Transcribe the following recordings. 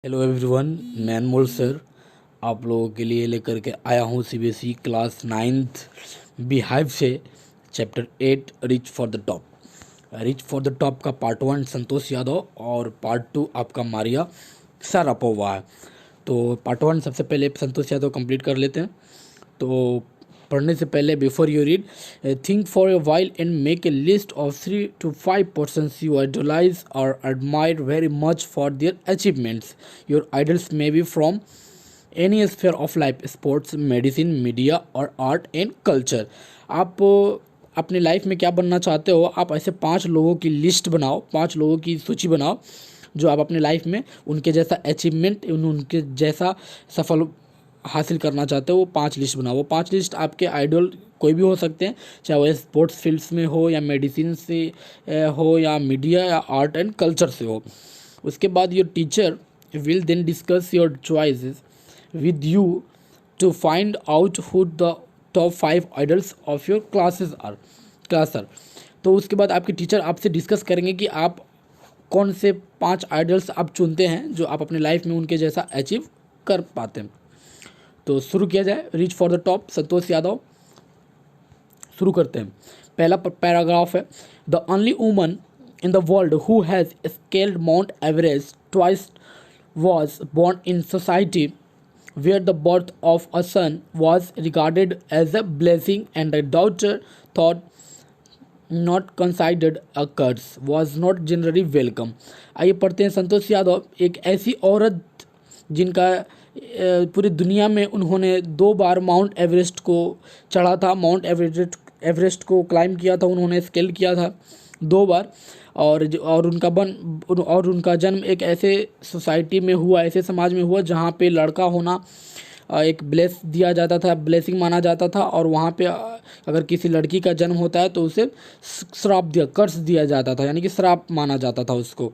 Hello everyone, मैं अनमोल sir आप लोगों के लिए लेकर के आया हूँ सीबीएसई क्लास 9th बिहाइव से chapter 8 rich for the top. Rich for the top का पार्ट 1 संतोष यादव और पार्ट 2 आपका मारिया शारापोवा है। तो पार्ट 1 सबसे पहले संतोष यादव कंप्लीट कर लेते हैं। तो पढ़ने से पहले before you read, think for a while and make a list of 3 to 5 persons you idolize or admire very much for their achievements. Your idols may be from any sphere of life, sports, medicine, media और art and culture. आप अपनी life में क्या बनना चाहते हो, आप ऐसे 5 लोगों की लिस्ट बनाओ, 5 लोगों की सूची बनाओ जो आप अपनी लाइफ में उनके जैसा अचीवमेंट, उनके जैसा सफल हासिल करना चाहते हो। वो 5 लिस्ट बनाओ। वो 5 लिस्ट आपके आइडल कोई भी हो सकते हैं, चाहे वो स्पोर्ट्स फील्ड्स में हो या मेडिसिन से हो या मीडिया या आर्ट एंड कल्चर से हो। उसके बाद your teacher will then discuss your choices with you to find out who the top 5 idols of your class sir. तो उसके बाद आपके टीचर आपसे डिस्कस करेंगे कि आप कौन से 5 आइडल्स आप चुनते हैं जो आप अपनी लाइफ में उनके जैसा अचीव कर पाते हैं। तो शुरू किया जाए। Reach for the top, Santosh Yadav. शुरू करते हैं। पहला पैराग्राफ है, the only woman in the world who has scaled mount Everest twice was born in society where the birth of a son was regarded as a blessing and a daughter thought not considered a curse was not generally welcome. आइए पढ़ते हैं। संतोष यादव एक ऐसी औरत जिनका पूरी दुनिया में उन्होंने 2 बार माउंट एवरेस्ट को चढ़ा था, माउंट एवरेस्ट को क्लाइम किया था, उन्होंने स्केल किया था 2 बार। और उनका जन्म एक ऐसे सोसाइटी में हुआ, ऐसे समाज में हुआ जहाँ पे लड़का होना एक ब्लेसिंग माना जाता था। और वहाँ पे अगर किसी लड़की का जन्म होता है तो उसे कर्स दिया जाता था, यानी कि श्राप माना जाता था उसको।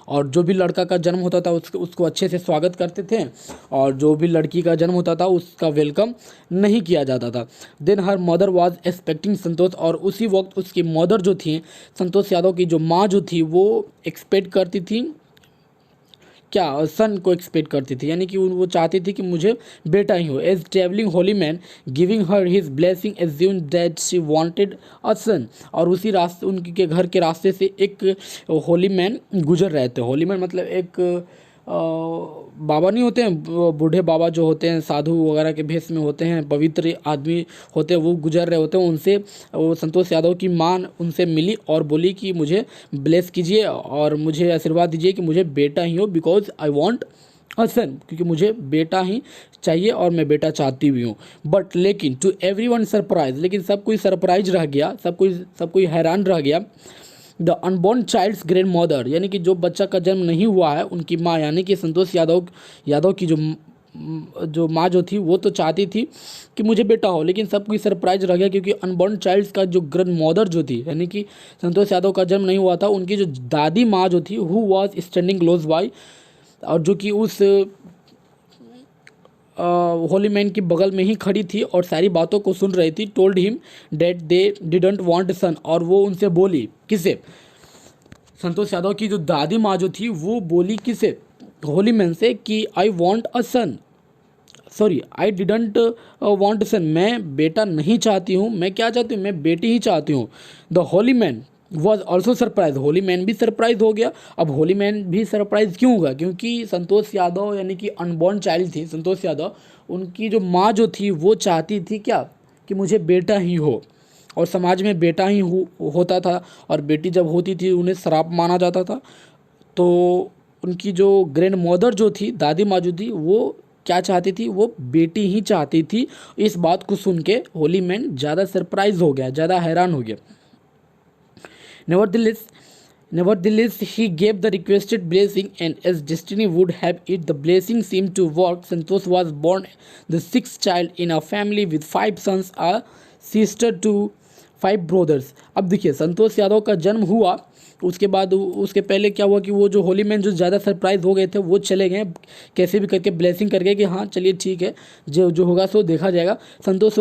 और जो भी लड़का का जन्म होता था उसको अच्छे से स्वागत करते थे, और जो भी लड़की का जन्म होता था उसका वेलकम नहीं किया जाता था। Then her mother was expecting Santosh, और उसी वक्त उसकी मदर जो थी, संतोष यादव की जो माँ जो थी, वो एक्सपेक्ट करती थी क्या, सन को एक्सपेक्ट करती थी, यानी कि वो चाहती थी कि मुझे बेटा ही हो। As travelling holy man giving her his blessing assume that she wanted a son. और उसी रास्ते, उनके घर के रास्ते से एक होली मैन गुजर रहे थे। होली मैन मतलब एक बाबा नहीं होते हैं, बूढ़े बाबा जो होते हैं, साधु वगैरह के भेष में होते हैं, पवित्र आदमी होते हैं, वो गुजर रहे होते हैं। उनसे वो संतोष यादव की माँ उनसे मिली और बोली कि मुझे ब्लेस कीजिए और मुझे आशीर्वाद दीजिए कि मुझे बेटा ही हो, बिकॉज आई वॉन्ट अ सन, क्योंकि मुझे बेटा ही चाहिए और मैं बेटा चाहती भी हूँ। बट लेकिन टू एवरी वन सरप्राइज, लेकिन सब कोई सरप्राइज रह गया, सब कोई हैरान रह गया। The unborn child's grandmother, यानी कि जो बच्चा का जन्म नहीं हुआ है उनकी माँ, यानी कि संतोष यादव की जो माँ जो थी, वो तो चाहती थी कि मुझे बेटा हो, लेकिन सब कोई सरप्राइज रह गया क्योंकि अनबॉर्न चाइल्ड्स का जो ग्रैंड मदर जो थी, यानी कि संतोष यादव का जन्म नहीं हुआ था, उनकी जो दादी माँ जो थी, who was standing close by, और जो कि उस होली मैन की बगल में ही खड़ी थी और सारी बातों को सुन रही थी। Told him that they didn't want son, और वो उनसे बोली, किसे, संतोष यादव की जो दादी माँ जो थी वो बोली किसे, होली मैन से, कि I want a son, sorry I didn't want son, मैं बेटा नहीं चाहती हूँ, मैं क्या चाहती हूँ, मैं बेटी ही चाहती हूँ। The Holi man was also surprise, Holi man भी सरप्राइज हो गया। अब होली मैन भी सरप्राइज क्यों हुआ, क्योंकि संतोष यादव यानी कि अनबॉर्न चाइल्ड थी संतोष यादव, उनकी जो माँ जो थी वो चाहती थी क्या, कि मुझे बेटा ही हो, और समाज में बेटा ही होता था, और बेटी जब होती थी उन्हें श्राप माना जाता था। तो उनकी जो ग्रैंड मदर जो थी, दादी माँ जो थी, वो क्या चाहती थी, वो बेटी ही चाहती थी। इस बात को सुन के होली मैन ज़्यादा सरप्राइज हो गया, ज़्यादा हैरान हो गया। Nevertheless, he gave the requested blessing, and as destiny would have it, the blessing seemed to work. Santosh was born the 6th child in a family with 5 sons, a sister to 5 brothers. अब देखिए, संतोष यादव का जन्म हुआ, उसके बाद उसके पहले क्या हुआ कि वो जो होली मैन जो ज़्यादा सरप्राइज हो गए थे, वो चले गए कैसे भी करके ब्लेसिंग करके कि हाँ चलिए ठीक है, जो होगा सो देखा जाएगा। Santosh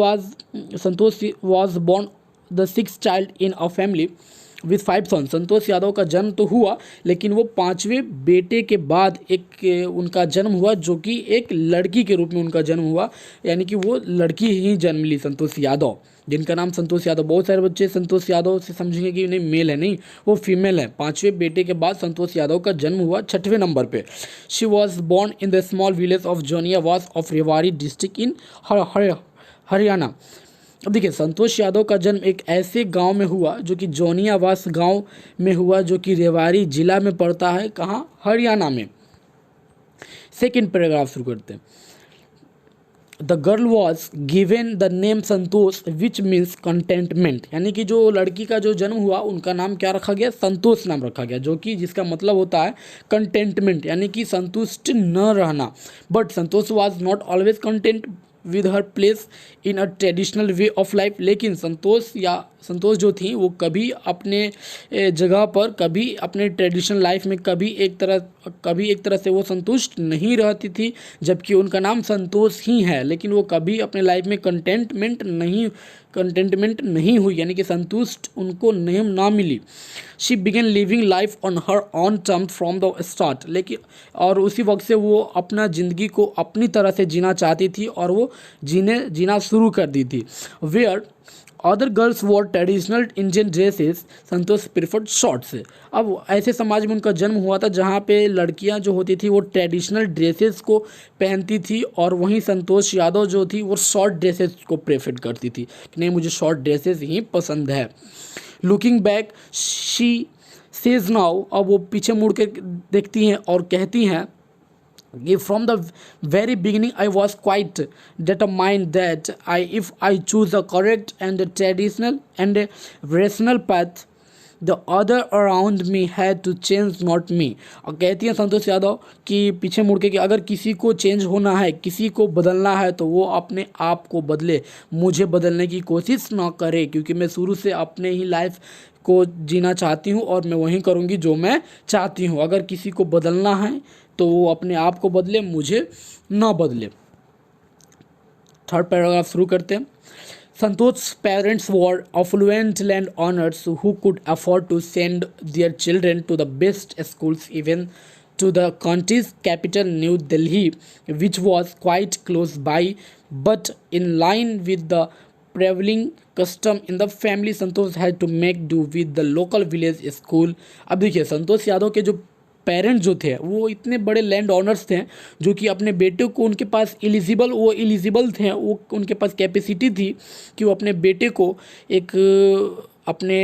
was born the 6th child in a family with 5 son. Santosh Yadav का जन्म तो हुआ, लेकिन वो 5वें बेटे के बाद एक उनका जन्म हुआ, जो कि एक लड़की के रूप में उनका जन्म हुआ, यानी कि वो लड़की ही जन्म ली, संतोष यादव, जिनका नाम संतोष यादव। बहुत सारे बच्चे संतोष यादव से समझेंगे कि नहीं मेल है, नहीं, वो फीमेल है। 5वें बेटे के बाद संतोष यादव का जन्म हुआ 6वें नंबर पे। She was born in the small village of Joniawas of Rewari district in Haryana. अब देखिए, संतोष यादव का जन्म एक ऐसे गांव में हुआ जो कि जोनियावास गांव में हुआ, जो कि रेवाड़ी जिला में पड़ता है, कहाँ, हरियाणा में। सेकेंड पैराग्राफ शुरू करते हैं। The girl was given the name Santosh which means contentment, यानी कि जो लड़की का जो जन्म हुआ उनका नाम क्या रखा गया, संतोष नाम रखा गया, जो कि जिसका मतलब होता है कंटेंटमेंट, यानी कि संतुष्ट न रहना। But Santosh was not always content with her place in a traditional way of life, लेकिन संतोष जो थी वो कभी अपने जगह पर, कभी अपने ट्रेडिशनल लाइफ में कभी एक तरह से वो संतुष्ट नहीं रहती थी, जबकि उनका नाम संतोष ही है, लेकिन वो कभी अपने लाइफ में कंटेंटमेंट नहीं हुई, यानी कि संतुष्ट उनको नहीं ना मिली। She began living life on her own term from the start, लेकिन और उसी वक्त से वो अपना ज़िंदगी को अपनी तरह से जीना चाहती थी और वो जीना शुरू कर दी थी। Where other girls wore traditional Indian dresses, Santosh preferred shorts. अब ऐसे समाज में उनका जन्म हुआ था जहाँ पे लड़कियाँ जो होती थी वो ट्रेडिशनल ड्रेसेस को पहनती थी, और वहीं संतोष यादव जो थी वो शॉर्ट ड्रेसेस को प्रेफर करती थी कि नहीं, मुझे शॉर्ट ड्रेसेस ही पसंद है। Looking back she says now, अब वो पीछे मुड़ के देखती हैं और कहती हैं from the very beginning I was quite determined that if I choose a correct and a traditional and a rational path, the other around me had to change, not me। और कहती हैं संतोष यादव कि पीछे मुड़ के कि अगर किसी को चेंज होना है, किसी को बदलना है, तो वो अपने आप को बदले, मुझे बदलने की कोशिश ना करे, क्योंकि मैं शुरू से अपने ही लाइफ को जीना चाहती हूँ और मैं वही करूँगी जो मैं चाहती हूँ। अगर किसी को बदलना है तो वो अपने आप को बदले, मुझे ना बदले। थर्ड पैराग्राफ शुरू करते हैं। Santosh parents were affluent land owners who could afford to send their children to the best schools even to the country's capital New Delhi, which was quite close by but in line with the prevailing custom in the family. Santosh had to make do with the local village school। अब देखिए, संतोष यादव के जो parents जो थे वो इतने बड़े land owners थे, जो कि अपने बेटे को, उनके पास एलिजिबल थे, वो उनके पास कैपेसिटी थी कि वो अपने बेटे को एक अपने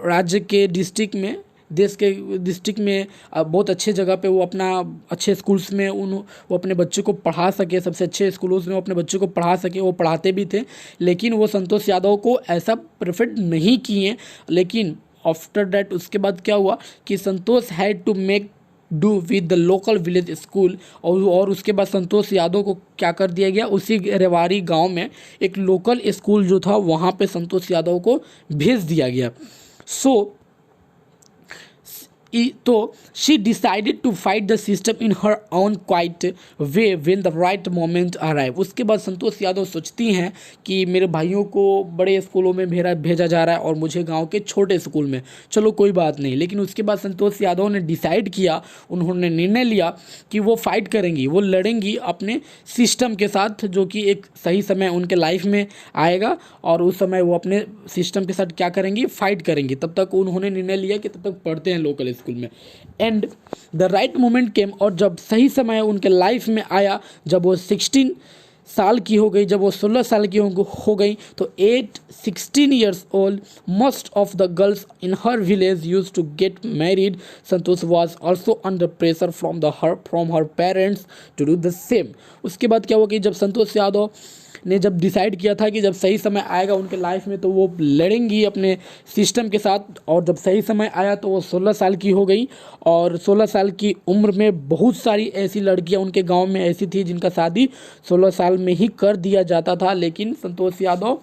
राज्य के डिस्ट्रिक्ट में, देश के डिस्ट्रिक्ट में बहुत अच्छे जगह पे वो अपना अच्छे स्कूल्स में वो अपने बच्चे को पढ़ा सके, सबसे अच्छे स्कूलों में वो अपने बच्चे को पढ़ा सके। वो पढ़ाते भी थे, लेकिन वो संतोष यादव को ऐसा प्रेफर नहीं किए। लेकिन आफ्टर दैट, उसके बाद क्या हुआ कि Santosh had to make do with the local village school, और उसके बाद संतोष यादव को क्या कर दिया गया, उसी रेवाड़ी गांव में एक लोकल स्कूल जो था वहाँ पे संतोष यादव को भेज दिया गया। तो she decided to fight the system in her own quiet way when the right moment arrive. उसके बाद संतोष यादव सोचती हैं कि मेरे भाइयों को बड़े स्कूलों में भेजा जा रहा है और मुझे गांव के छोटे स्कूल में, चलो कोई बात नहीं। लेकिन उसके बाद संतोष यादव ने डिसाइड किया, उन्होंने निर्णय लिया कि वो फाइट करेंगी, वो लड़ेंगी अपने सिस्टम के साथ, जो कि एक सही समय उनके लाइफ में आएगा, और उस समय वो अपने सिस्टम के साथ क्या करेंगी, फाइट करेंगी। तब तक उन्होंने निर्णय लिया कि तब तक पढ़ते हैं लोकल स्कूल में। एंड द राइट मोमेंट केम, और जब सही समय उनके लाइफ में आया, जब वो 16 साल की हो गई, जब वो 16 साल की हो गई, तो 16 years old most of the girls in her village used to get married। Santosh was also under pressure from her parents to do the same। उसके बाद क्या हुआ कि जब संतोष यादव ने जब डिसाइड किया था कि जब सही समय आएगा उनके लाइफ में तो वो लड़ेंगी अपने सिस्टम के साथ, और जब सही समय आया तो वो 16 साल की हो गई। और 16 साल की उम्र में बहुत सारी ऐसी लड़कियां उनके गांव में ऐसी थी जिनका शादी 16 साल में ही कर दिया जाता था, लेकिन संतोष यादव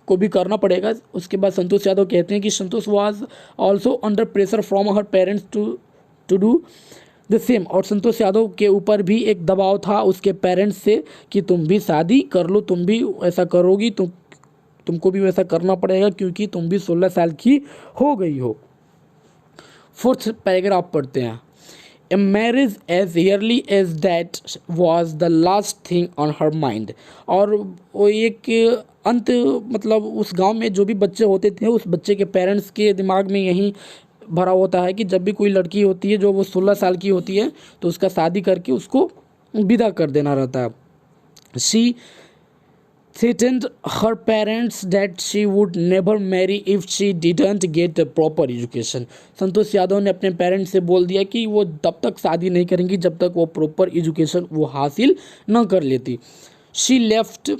को भी करना पड़ेगा। उसके बाद संतोष यादव कहते हैं कि Santosh was also under pressure from her parents to do the same. और संतोष यादव के ऊपर भी एक दबाव था उसके पेरेंट्स से कि तुम भी शादी कर लो, तुम भी ऐसा करोगी तुमको भी वैसा करना पड़ेगा क्योंकि तुम भी 16 साल की हो गई हो। फोर्थ पैराग्राफ पढ़ते हैं। A marriage as early as that was the last thing on her mind. और वो एक अंत, मतलब उस गांव में जो भी बच्चे होते थे उस बच्चे के पेरेंट्स के दिमाग में यही भरा होता है कि जब भी कोई लड़की होती है जो वो 16 साल की होती है तो उसका शादी करके उसको विदा कर देना रहता है। She threatened her parents that she would never marry if she didn't get a proper education। Santosh Yadav ने अपने पेरेंट्स से बोल दिया कि वो तब तक शादी नहीं करेंगी जब तक वो प्रॉपर एजुकेशन वो हासिल न कर लेती। She left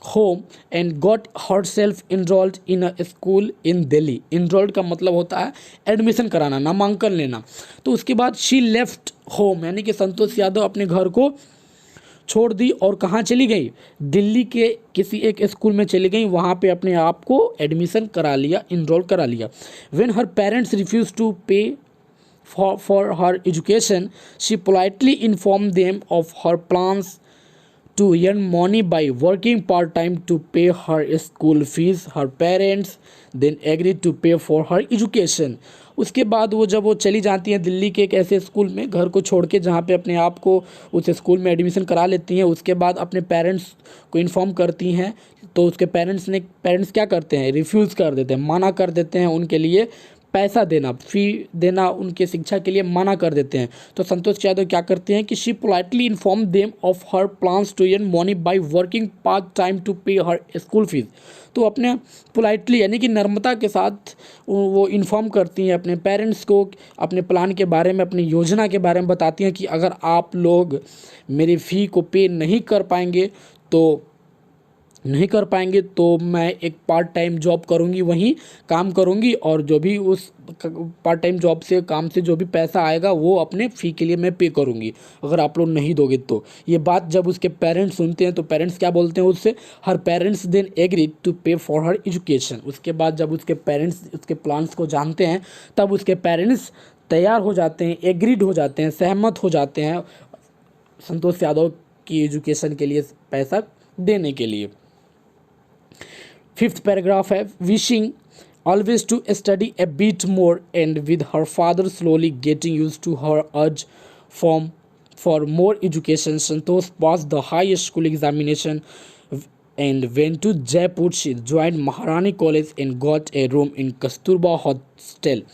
home and got herself enrolled in a school in Delhi. enrolled का मतलब होता है एडमिशन कराना, नामांकन लेना। तो उसके बाद शी लेफ्ट होम यानी कि संतोष यादव अपने घर को छोड़ दी और कहाँ चली गई, दिल्ली के किसी एक स्कूल में चली गई, वहाँ पे अपने आप को एडमिशन करा लिया, इनरोल करा लिया। When her parents refuse to pay for her education she politely inform them of her plans to earn money by working part time to pay her school fees. Her parents then agreed to pay for her education। उसके बाद वो जब वो चली जाती हैं दिल्ली के एक ऐसे स्कूल में घर को छोड़ के जहाँ पे अपने आप को उस स्कूल में एडमिशन करा लेती हैं, उसके बाद अपने पेरेंट्स को इन्फॉर्म करती हैं। तो उसके पेरेंट्स क्या करते हैं, रिफ्यूज़ कर देते हैं, मना कर देते हैं उनके लिए पैसा देना, फ़ी देना, उनके शिक्षा के लिए मना कर देते हैं। तो संतोष यादव क्या करते हैं कि she politely inform them of her plans to earn money by working part time to pay her school fees. तो अपने पोलाइटली यानी कि नम्रता के साथ वो इन्फॉर्म करती हैं अपने पेरेंट्स को अपने प्लान के बारे में, अपनी योजना के बारे में बताती हैं कि अगर आप लोग मेरी फ़ी को पे नहीं कर पाएंगे तो मैं एक पार्ट टाइम जॉब करूंगी, वहीं काम करूंगी और जो भी उस पार्ट टाइम जॉब से काम से जो भी पैसा आएगा वो अपने फ़ी के लिए मैं पे करूंगी अगर आप लोग नहीं दोगे तो। ये बात जब उसके पेरेंट्स सुनते हैं तो पेरेंट्स क्या बोलते हैं उससे, हर parents then agreed to pay for her education. उसके बाद जब उसके पेरेंट्स उसके प्लान्स को जानते हैं तब उसके पेरेंट्स तैयार हो जाते हैं, एग्रीड हो जाते हैं, सहमत हो जाते हैं संतोष यादव की एजुकेशन के लिए पैसा देने के लिए। फिफ्थ पैराग्राफ है, wishing always to study a bit more and with her father slowly getting used to her urge for more education, Santosh passed the high school examination and went to Jaipur. She joined Maharani College and got a room in Kasturba Hostel.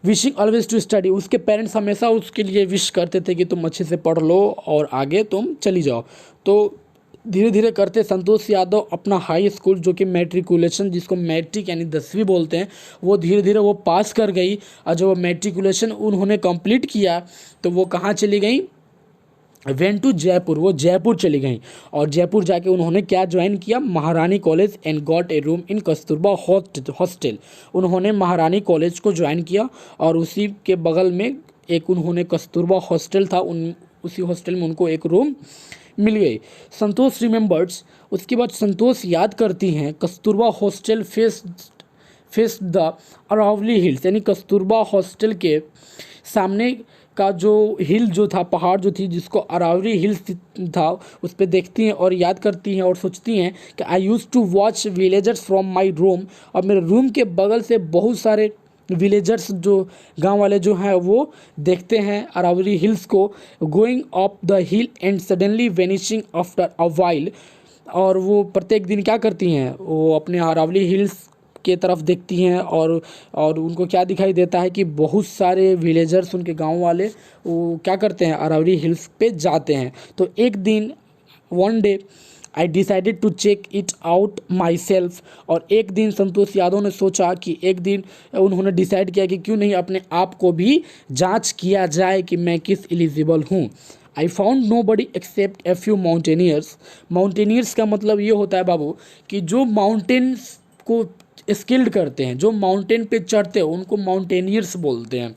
Wishing always to study, उसके parents हमेशा उसके लिए wish करते थे कि तुम अच्छे से पढ़ लो और आगे तुम चली जाओ। तो धीरे धीरे करते संतोष यादव अपना हाई स्कूल जो कि मैट्रिकुलेशन, जिसको मैट्रिक यानी 10वीं बोलते हैं, वो धीरे धीरे वो पास कर गई। और जब वो मैट्रिकुलेशन उन्होंने कंप्लीट किया तो वो कहाँ चली गई, वेंट टू जयपुर, वो जयपुर चली गई। और जयपुर जाके उन्होंने क्या ज्वाइन किया, महारानी college and got a room in Kasturba hostel. उन्होंने महारानी कॉलेज को ज्वाइन किया और उसी के बगल में एक उन्होंने कस्तूरबा हॉस्टल था, उसी हॉस्टल में उनको एक रूम मिल गई। संतोष रिमेंबर्स, उसके बाद संतोष याद करती हैं, Kasturba hostel face the Aravalli hills, यानी कस्तूरबा हॉस्टल के सामने का जो हिल जो था, पहाड़ जो थी जिसको अरावली हिल्स था, उस पर देखती हैं और याद करती हैं और सोचती हैं कि I use to watch villagers from my room. और मेरे रूम के बगल से बहुत सारे विलेजर्स जो गांव वाले जो हैं वो देखते हैं अरावली हिल्स को, going up the hill and suddenly vanishing after a while. और वो प्रत्येक दिन क्या करती हैं, वो अपने अरावली हिल्स के तरफ देखती हैं और उनको क्या दिखाई देता है कि बहुत सारे विलेजर्स, उनके गांव वाले वो क्या करते हैं, अरावली हिल्स पे जाते हैं। तो एक दिन one day I decided to check it out myself, और एक दिन संतोष यादव ने सोचा कि एक दिन उन्होंने डिसाइड किया कि क्यों नहीं अपने आप को भी जांच किया जाए कि मैं किस एलिजिबल हूँ। I found nobody except a few mountaineers. Mountaineers का मतलब ये होता है बाबू कि जो माउंटेन्स को स्किल्ड करते हैं, जो माउंटेन पे चढ़ते हैं उनको माउंटेनियर्स बोलते हैं।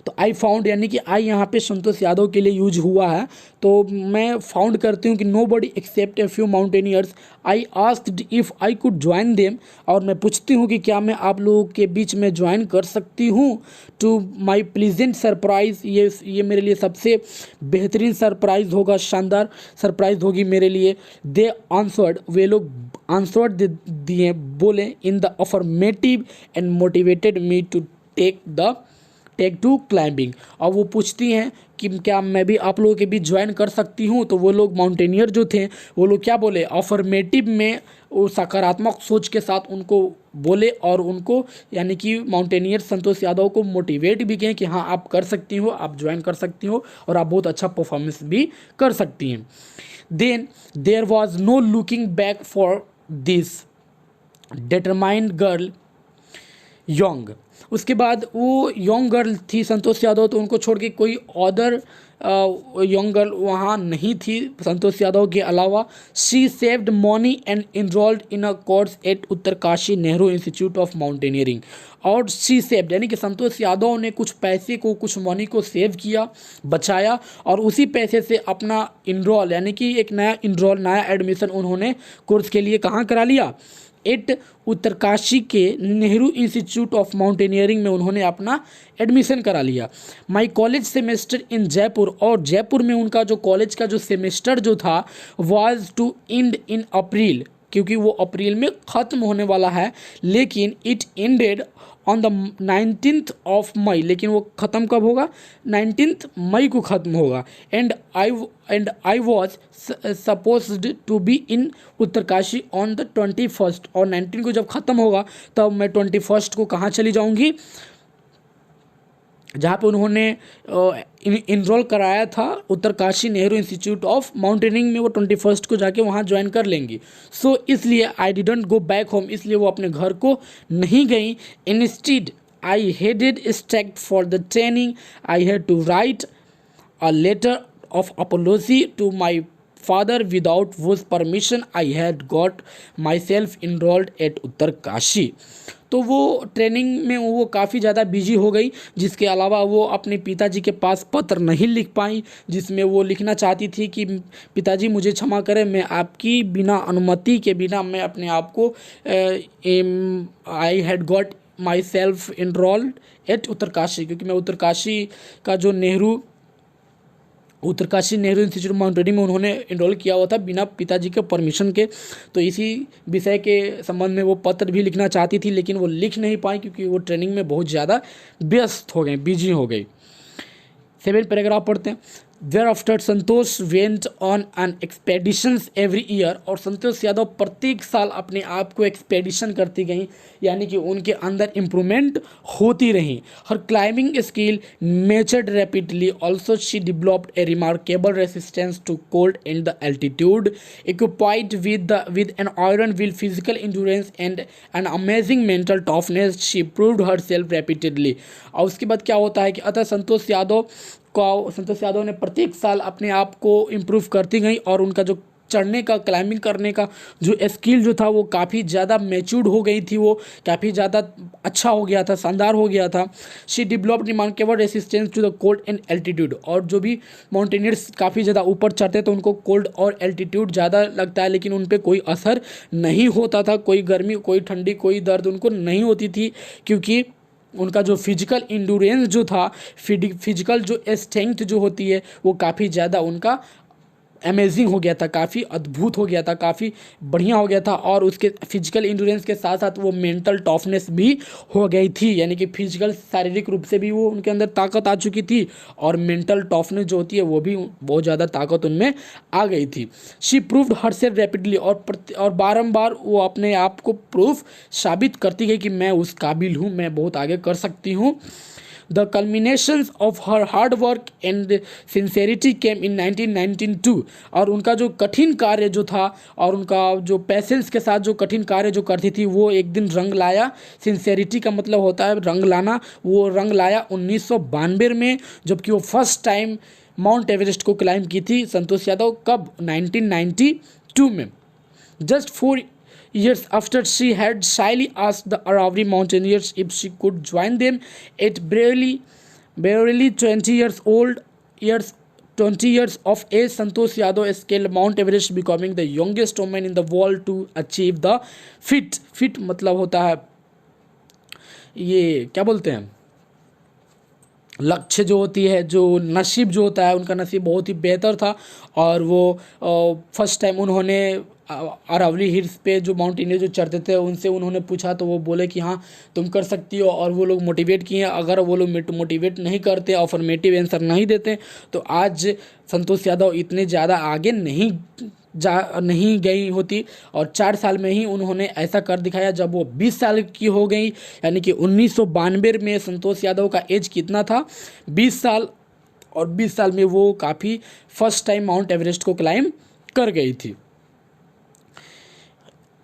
तो आई फाउंड यानी कि आई यहाँ पे संतोष यादव के लिए यूज हुआ है। तो मैं फाउंड करती हूँ कि nobody except a few mountaineers, I asked if I could join them, और मैं पूछती हूँ कि क्या मैं आप लोगों के बीच में ज्वाइन कर सकती हूँ। टू माई प्लीजेंट सरप्राइज, ये मेरे लिए सबसे बेहतरीन सरप्राइज होगा, शानदार सरप्राइज होगी मेरे लिए। दे आंसर्ड, वे लोग आंसर्ड दिए, बोले in the affirmative and motivated me to take to climbing. और वो पूछती हैं कि क्या मैं भी आप लोगों के बीच ज्वाइन कर सकती हूँ। तो वो लोग माउंटेनियर जो थे वो लोग क्या बोले, अफर्मेटिव में, वो सकारात्मक सोच के साथ उनको बोले, और उनको यानी कि माउंटेनियर संतोष यादव को मोटिवेट भी किए कि हाँ आप कर सकती हो, आप ज्वाइन कर सकती हो और आप बहुत अच्छा परफॉर्मेंस भी कर सकती हैं। Then there was no looking back for this determined girl young. उसके बाद वो यंग गर्ल थी संतोष यादव, तो उनको छोड़ के कोई अदर यंग गर्ल वहाँ नहीं थी संतोष यादव के अलावा। She saved money and enrolled in a course eight Uttarkashi Nehru institute of mountaineering. और शी सेव्ड यानी कि संतोष यादव ने कुछ पैसे को, कुछ मनी को सेव किया, बचाया, और उसी पैसे से अपना इनरोल यानी कि एक नया एडमिशन उन्होंने कोर्स के लिए कहाँ करा लिया, एट उत्तरकाशी के नेहरू इंस्टीट्यूट ऑफ माउंटेनियरिंग में उन्होंने अपना एडमिशन करा लिया। माई कॉलेज सेमेस्टर इन जयपुर, और जयपुर में उनका जो कॉलेज का जो सेमेस्टर जो था was to end in April, क्योंकि वो अप्रैल में ख़त्म होने वाला है, लेकिन it ended on the 19th of May, लेकिन वो ख़त्म कब होगा, 19th मई को ख़त्म होगा। And I was supposed to be in Uttarkashi on the 21st, और 19 को जब ख़त्म होगा तब मैं 21st को कहाँ चली जाऊँगी, जहाँ पे उन्होंने इनरोल कराया था Uttarkashi Nehru institute of mountaineering में, वो 21st को जाके वहाँ ज्वाइन कर लेंगी। सो इसलिए I didn't go back home, इसलिए वो अपने घर को नहीं गई। Instead I headed straight for the training, I had to write a letter of apology to my father, without whose permission I had got myself enrolled at Uttarkashi. तो वो training में वो काफ़ी ज़्यादा बिजी हो गई, जिसके अलावा वो अपने पिताजी के पास पत्र नहीं लिख पाई, जिसमें वो लिखना चाहती थी कि पिताजी मुझे क्षमा करें, मैं आपकी बिना अनुमति के बिना मैं अपने आप को I had got myself enrolled at Uttarkashi, क्योंकि मैं उत्तरकाशी का जो उत्तरकाशी नेहरू इंस्टीट्यूट माउंटेनियरिंग में उन्होंने इनरोल किया हुआ था बिना पिताजी के परमिशन के। तो इसी विषय के संबंध में वो पत्र भी लिखना चाहती थी, लेकिन वो लिख नहीं पाई क्योंकि वो ट्रेनिंग में बहुत ज़्यादा व्यस्त हो गए, बिजी हो गई। 7 पैराग्राफ पढ़ते हैं। Thereafter Santosh went on an expeditions every year, और संतोष यादव प्रत्येक साल अपने आप को एक्सपेडिशन करती गई, यानी कि उनके अंदर इम्प्रूवमेंट होती रही। Her climbing skill matured rapidly, also she developed a remarkable resistance to cold and the altitude, equipped with an iron will, physical endurance and an amazing mental toughness, she proved herself repeatedly। और उसके बाद क्या होता है कि अतः संतोष यादव ने प्रत्येक साल अपने आप को इम्प्रूव करती गई, और उनका जो चढ़ने का, क्लाइंबिंग करने का जो स्किल जो था वो काफ़ी ज़्यादा मैच्योर्ड हो गई थी, वो काफ़ी ज़्यादा अच्छा हो गया था, शानदार हो गया था। She developed remarkable resistance to the cold and altitude, और जो भी माउंटेनियर्स काफ़ी ज़्यादा ऊपर चढ़ते हैं तो उनको कोल्ड और एल्टीट्यूड ज़्यादा लगता है, लेकिन उन पर कोई असर नहीं होता था, कोई गर्मी, कोई ठंडी, कोई दर्द उनको नहीं होती थी, क्योंकि उनका जो फिजिकल इंडोरेंस जो था, फिजिकल जो स्ट्रेंथ जो होती है वो काफ़ी ज़्यादा उनका अमेजिंग हो गया था, काफ़ी अद्भुत हो गया था, काफ़ी बढ़िया हो गया था। और उसके फिजिकल इंडोरेंस के साथ साथ वो मेंटल टफनेस भी हो गई थी, यानी कि फिजिकल शारीरिक रूप से भी वो उनके अंदर ताकत आ चुकी थी, और मेंटल टफनेस जो होती है वो भी बहुत ज़्यादा ताकत उनमें आ गई थी। शी प्रूव्ड हरसेल्फ रैपिडली, और बारंबार वो अपने आप को प्रूफ साबित करती गई कि मैं उस काबिल हूँ, मैं बहुत आगे कर सकती हूँ। The culminations of her hard work and sincerity came in 1992, और उनका जो कठिन कार्य जो था और उनका जो पैसेंस के साथ जो कठिन कार्य जो करती थी वो एक दिन रंग लाया। सिंसेरिटी का मतलब होता है रंग लाना, वो रंग लाया 1992 में, जबकि वो फर्स्ट टाइम माउंट एवरेस्ट को क्लाइंब की थी संतोष यादव, कब, 1992 में। Just 4 years after she had shyly asked the Aravalli mountaineers if she could join them, it bravely barely 20 years of age, Santosh Yadav scaled Mount Everest, becoming the youngest woman in the world to achieve the feat. Feat मतलब होता है, ये क्या बोलते हैं, लक्ष्य जो होती है, जो नसीब जो होता है, उनका नसीब बहुत ही बेहतर था। और वो फर्स्ट टाइम उन्होंने अरावली हिल्स पे जो माउंटेनियर जो चढ़ते थे उनसे उन्होंने पूछा, तो वो बोले कि हाँ तुम कर सकती हो, और वो लोग मोटिवेट किए। अगर वो लोग मोटिवेट नहीं करते, अफर्मेटिव आंसर नहीं देते, तो आज संतोष यादव इतने ज़्यादा आगे नहीं गई होती। और 4 साल में ही उन्होंने ऐसा कर दिखाया। जब वो 20 साल की हो गई, यानी कि 1992 में संतोष यादव का एज कितना था, 20 साल, और 20 साल में वो काफ़ी फर्स्ट टाइम माउंट एवरेस्ट को क्लाइम कर गई थी।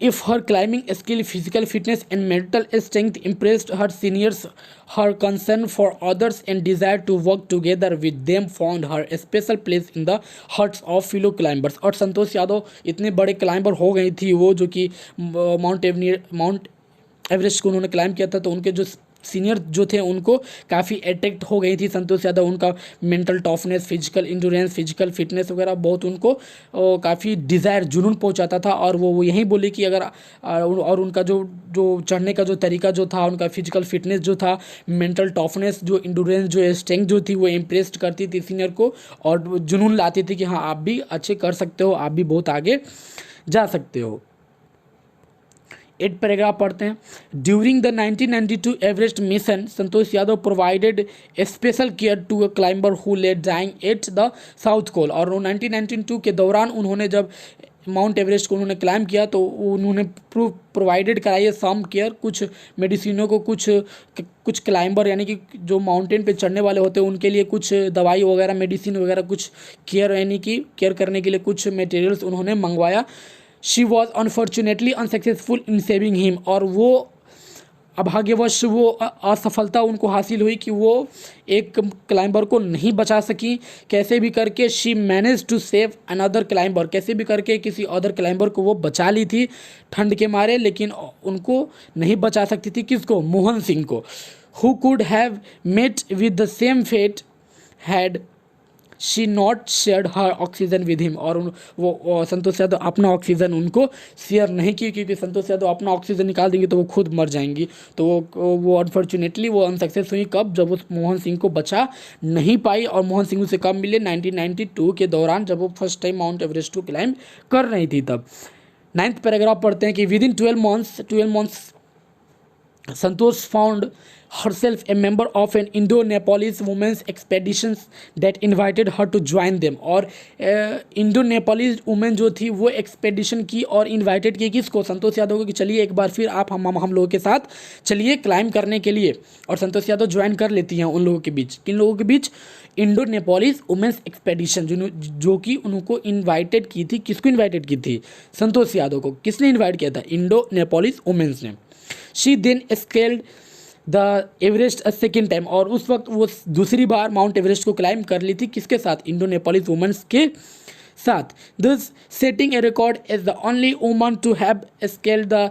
If her climbing skill, physical fitness, and mental strength impressed her seniors, her concern for others and desire to work together with them found her a special place in the hearts of fellow climbers। और संतोष यादव इतने बड़े climber हो गई थी वो, जो कि mount Everest को उन्होंने क्लाइम किया था, तो उनके जो सीनियर जो थे उनको काफ़ी अट्रैक्ट हो गई थी संतोष यादव। उनका mental toughness, physical endurance, physical fitness वगैरह बहुत उनको काफ़ी डिज़ायर, जुनून पहुंचाता था। और वो यही बोली कि अगर और उनका जो चढ़ने का जो तरीका जो था, उनका फिजिकल फिटनेस जो था, मेंटल टफनेस, जो इंड्योरेंस, जो स्ट्रेंथ जो थी, वो इम्प्रेस करती थी सीनियर को, और जुनून लाती थी कि हाँ आप भी अच्छे कर सकते हो, आप भी बहुत आगे जा सकते हो। 8 पैराग्राफ पढ़ते हैं। During the 1992 Everest mission, Santosh Yadav provided special care to a climber who lay dying at the south pole. और 1992 के दौरान उन्होंने जब माउंट एवरेस्ट को उन्होंने क्लाइम किया, तो उन्होंने प्रोवाइडेड कराई है सम केयर, कुछ मेडिसिनों को, कुछ क्लाइंबर यानी कि जो माउंटेन पे चढ़ने वाले होते हैं उनके लिए कुछ दवाई वगैरह, मेडिसिन वगैरह, कुछ केयर, यानी कि केयर करने के लिए कुछ मटेरियल्स उन्होंने मंगवाया। She was unfortunately unsuccessful in saving him. और वो अभाग्यवश वो असफलता उनको हासिल हुई कि वो एक क्लाइंबर को नहीं बचा सकी। कैसे भी करके she manage to save another climber, कैसे भी करके किसी अदर क्लाइंबर को वो बचा ली थी ठंड के मारे, लेकिन उनको नहीं बचा सकती थी। किसको? मोहन सिंह को। Who could have met with the same fate had she not shared her oxygen with him. और वो संतोष यादव अपना ऑक्सीजन उनको शेयर नहीं की, क्योंकि संतोष यादव अपना ऑक्सीजन निकाल देंगे तो वो खुद मर जाएंगी। तो वो अनफॉर्चुनेटली वो अनसक्सेस हुई। कब? जब उस मोहन सिंह को बचा नहीं पाई। और मोहन सिंह से कब मिले? 1992 के दौरान, जब वो फर्स्ट टाइम माउंट एवरेस्ट को क्लाइम कर रही थी तब। 9th पैराग्राफ पढ़ते हैं कि with in 12 months Santosh found herself a member of an Indo-Nepalese women's expeditions that invited her to join them। और इंडो-नेपालीज वुमेन जो थी वो एक्सपेडिशन की और इनवाइटेड की किसको? संतोष यादव को, कि चलिए एक बार फिर आप हम लोगों के साथ चलिए क्लाइम करने के लिए। और संतोष यादव ज्वाइन कर लेती हैं उन लोगों के बीच। किन लोगों के बीच? इंडो नेपालीज वुमेंस एक्सपेडिशन, जो कि उनको इन्वाइटेड की थी। किसको इन्वाइटेड की थी? संतोष यादव को। किसने इन्वाइट किया था? इंडो नेपालीज वुमेंस ने। She then scaled the Everest a second time. और उस वक्त वो दूसरी बार माउंट एवरेस्ट को क्लाइम कर ली थी। किसके साथ? इंडो नेपालीज वुमेन्स के साथ। This setting a record as the only woman to have scaled the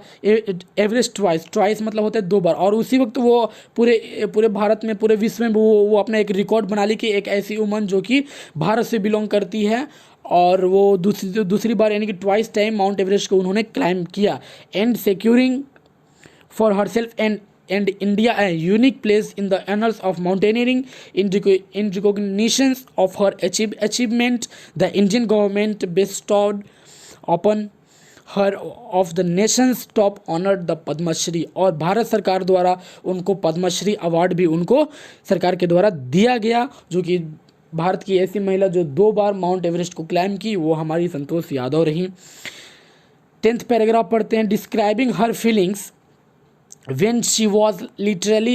Everest twice. Twice मतलब होता है 2 बार। और उसी वक्त वो पूरे भारत में, पूरे विश्व में वो अपना एक रिकॉर्ड बना ली कि एक ऐसी वुमन जो कि भारत से बिलोंग करती है और वो दूसरी बार यानी कि ट्वाइस टाइम माउंट एवरेस्ट को उन्होंने क्लाइम किया। And securing for herself and India a unique place in the annals of mountaineering। In recognition of her achievement, the Indian government bestowed upon her of the nation's top honor the Padma Shri. और भारत सरकार द्वारा उनको Padmashri award भी उनको सरकार के द्वारा दिया गया, जो कि भारत की ऐसी महिला जो 2 बार माउंट एवरेस्ट को क्लाइम की, वो हमारी संतोष यादव रही। 10th पैराग्राफ पढ़ते हैं। Describing her feelings when she was literally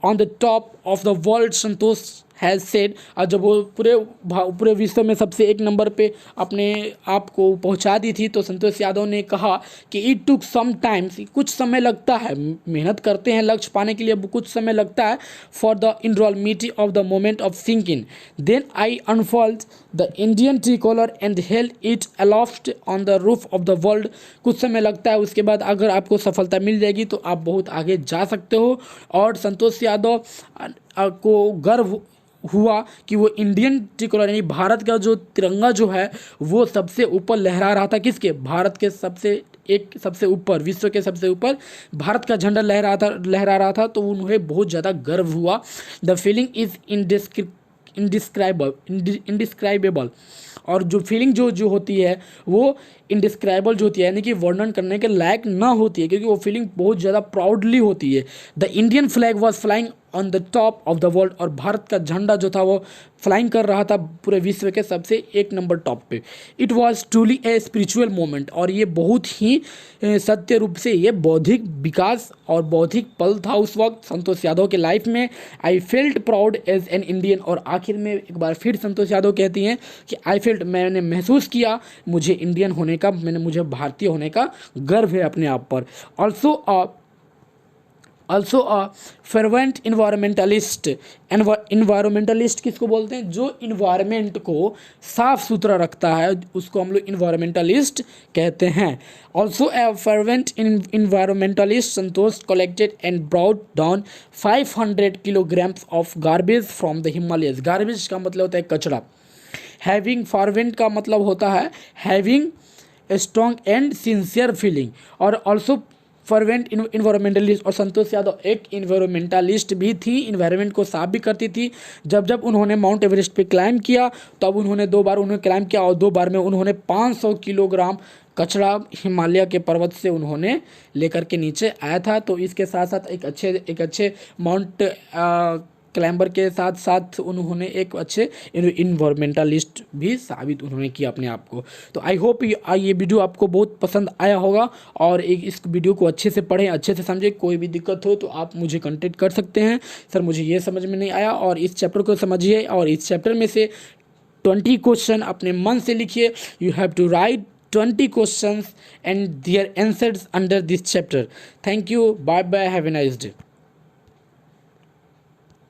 on the top of the world, Santosh has said। और जब वो पूरे विश्व में सबसे 1 नंबर पे अपने आप को पहुंचा दी थी, तो संतोष यादव ने कहा कि इट टुक सम टाइम्स, कुछ समय लगता है, मेहनत करते हैं लक्ष्य पाने के लिए, कुछ समय लगता है, for the enrolment of the moment of sinking. Then I unfold the Indian tricolour and held it aloft on the roof of the world. कुछ समय लगता है, उसके बाद अगर आपको सफलता मिल जाएगी तो आप बहुत आगे जा सकते हो। और संतोष यादव को गर्व हुआ कि वो इंडियन ट्रिकलर यानी भारत का जो तिरंगा जो है वो सबसे ऊपर लहरा रहा था। किसके? भारत के सबसे ऊपर, विश्व के सबसे ऊपर भारत का झंडा लहरा रहा था, तो उन्हें बहुत ज़्यादा गर्व हुआ। The feeling is indescribable. और जो फीलिंग जो होती है वो इंडिस्क्राइबल जो होती है, यानी कि वर्णन करने के लायक ना होती है, क्योंकि वो फीलिंग बहुत ज़्यादा प्राउडली होती है। The Indian flag was flying on the top of the world. और भारत का झंडा जो था वो फ्लाइंग कर रहा था पूरे विश्व के सबसे एक नंबर टॉप पे। It was truly a spiritual moment. और ये बहुत ही सत्य रूप से ये बौद्धिक विकास और बौद्धिक पल था उस वक्त संतोष यादव के लाइफ में। I felt proud as an Indian. और आखिर में एक बार फिर संतोष यादव कहती हैं कि आई फेल्ट, मैंने महसूस किया, मुझे इंडियन होने का, मुझे भारतीय होने का गर्व है अपने आप पर। Also a fervent environmentalist. Environmentalist किसको बोलते हैं? जो इन्वायरमेंट को साफ सुथरा रखता है उसको हम लोग इन्वायरमेंटलिस्ट कहते हैं। Also a fervent environmentalist, Santosh collected and brought down 500 kilograms of garbage from the Himalayas. Garbage का मतलब होता है कचरा। हैविंग, fervent का मतलब होता है having a strong and sincere feeling. और ऑल्सो फर्वेंट इन्वायरमेंटलिस्ट। और संतोष यादव एक इन्वायरमेंटलिस्ट भी थी, इन्वायरमेंट को साफ भी करती थी। जब उन्होंने माउंट एवरेस्ट पे क्लाइंब किया तब उन्होंने 2 बार उन्होंने क्लाइंब किया और 2 बार में उन्होंने 500 किलोग्राम कचरा हिमालय के पर्वत से उन्होंने लेकर के नीचे आया था। तो इसके साथ साथ एक अच्छे माउंट क्लाइंबर के साथ साथ उन्होंने एक अच्छे इन्वायरमेंटलिस्ट भी साबित उन्होंने किया अपने आप को। तो आई होप ये वीडियो आपको बहुत पसंद आया होगा और इस वीडियो को अच्छे से पढ़ें, अच्छे से समझें। कोई भी दिक्कत हो तो आप मुझे कांटेक्ट कर सकते हैं, सर मुझे ये समझ में नहीं आया। और इस चैप्टर को समझिए और इस चैप्टर में से 20 क्वेश्चन अपने मन से लिखिए। You have to write 20 questions and their answers under this chapter. Thank you. Bye bye. Have a nice day.